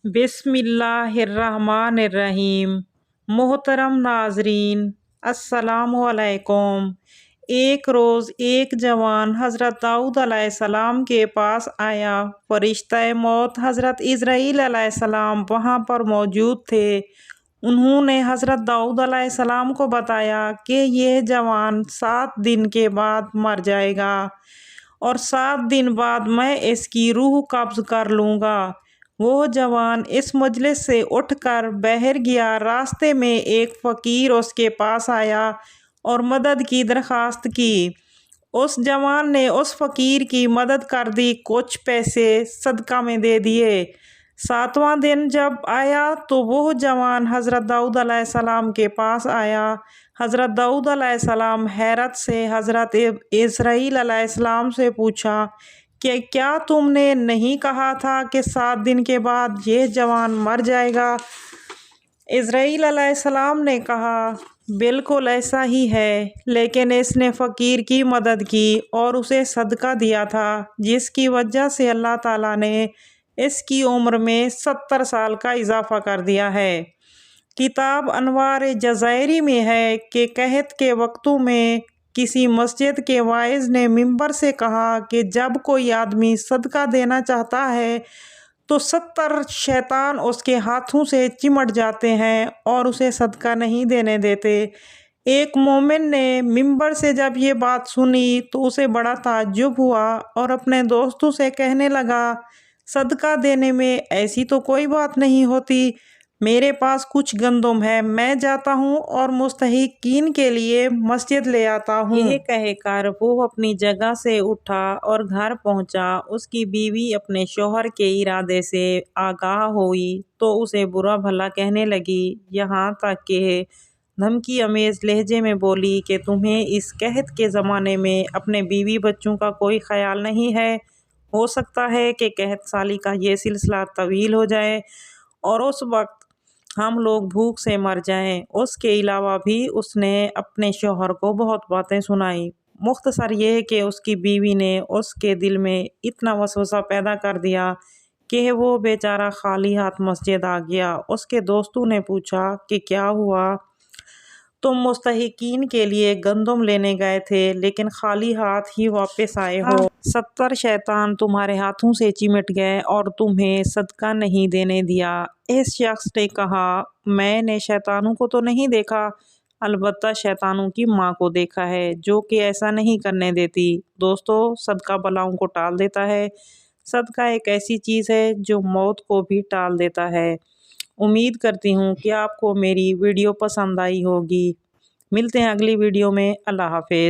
بسم اللہ الرحمن الرحیم۔ محترم ناظرین، السلام علیکم۔ ایک روز ایک جوان حضرت داؤد علیہ السلام کے پاس آیا۔ فرشتہ موت حضرت اسرائیل علیہ السلام وہاں پر موجود تھے۔ انہوں نے حضرت داؤد علیہ السلام کو بتایا کہ یہ جوان 7 دن کے بعد مر جائے گا اور 7 دن بعد میں اس کی روح قبض کر لوں گا۔ وہ جوان اس مجلس سے اٹھ کر باہر گیا۔ راستے میں ایک فقیر اس کے پاس آیا اور مدد کی درخواست کی۔ اس جوان نے اس فقیر کی مدد کر دی، کچھ پیسے صدقہ میں دے دیے۔ 7واں دن جب آیا تو وہ جوان حضرت داؤد علیہ السلام کے پاس آیا۔ حضرت داؤد علیہ السلام حیرت سے حضرت اسرائیل علیہ السلام سے پوچھا کہ کیا تم نے نہیں کہا تھا کہ 7 دن کے بعد یہ جوان مر جائے گا؟ اسرائیل علیہ السلام نے کہا، بالکل ایسا ہی ہے، لیکن اس نے فقیر کی مدد کی اور اسے صدقہ دیا تھا، جس کی وجہ سے اللہ تعالیٰ نے اس کی عمر میں 70 سال کا اضافہ کر دیا ہے۔ کتاب انوار جزائری میں ہے کہ قحط کے وقتوں میں کسی مسجد کے واعظ نے منبر سے کہا کہ جب کوئی آدمی صدقہ دینا چاہتا ہے تو 70 شیطان اس کے ہاتھوں سے چمٹ جاتے ہیں اور اسے صدقہ نہیں دینے دیتے۔ ایک مومن نے منبر سے جب یہ بات سنی تو اسے بڑا تعجب ہوا اور اپنے دوستوں سے کہنے لگا، صدقہ دینے میں ایسی تو کوئی بات نہیں ہوتی، میرے پاس کچھ گندم ہے، میں جاتا ہوں اور مستحقین کے لیے مسجد لے آتا ہوں۔ یہ کہہ کر وہ اپنی جگہ سے اٹھا اور گھر پہنچا۔ اس کی بیوی اپنے شوہر کے ارادے سے آگاہ ہوئی تو اسے برا بھلا کہنے لگی، یہاں تک کہ دھمکی آمیز لہجے میں بولی کہ تمہیں اس قحط کے زمانے میں اپنے بیوی بچوں کا کوئی خیال نہیں ہے؟ ہو سکتا ہے کہ قحط سالی کا یہ سلسلہ طویل ہو جائے اور اس وقت ہم لوگ بھوک سے مر جائیں۔ اس کے علاوہ بھی اس نے اپنے شوہر کو بہت باتیں سنائیں۔ مختصر یہ کہ اس کی بیوی نے اس کے دل میں اتنا وسوسہ پیدا کر دیا کہ وہ بیچارہ خالی ہاتھ مسجد آ گیا۔ اس کے دوستوں نے پوچھا کہ کیا ہوا؟ تم مستحقین کے لیے گندم لینے گئے تھے لیکن خالی ہاتھ ہی واپس آئے ہو۔ 70 شیطان تمہارے ہاتھوں سے چمٹ گئے اور تمہیں صدقہ نہیں دینے دیا۔ اس شخص نے کہا، میں نے شیطانوں کو تو نہیں دیکھا، البتہ شیطانوں کی ماں کو دیکھا ہے جو کہ ایسا نہیں کرنے دیتی۔ دوستو، صدقہ بلاؤں کو ٹال دیتا ہے۔ صدقہ ایک ایسی چیز ہے جو موت کو بھی ٹال دیتا ہے۔ امید کرتی ہوں کہ آپ کو میری ویڈیو پسند آئی ہوگی۔ ملتے ہیں اگلی ویڈیو میں۔ اللہ حافظ۔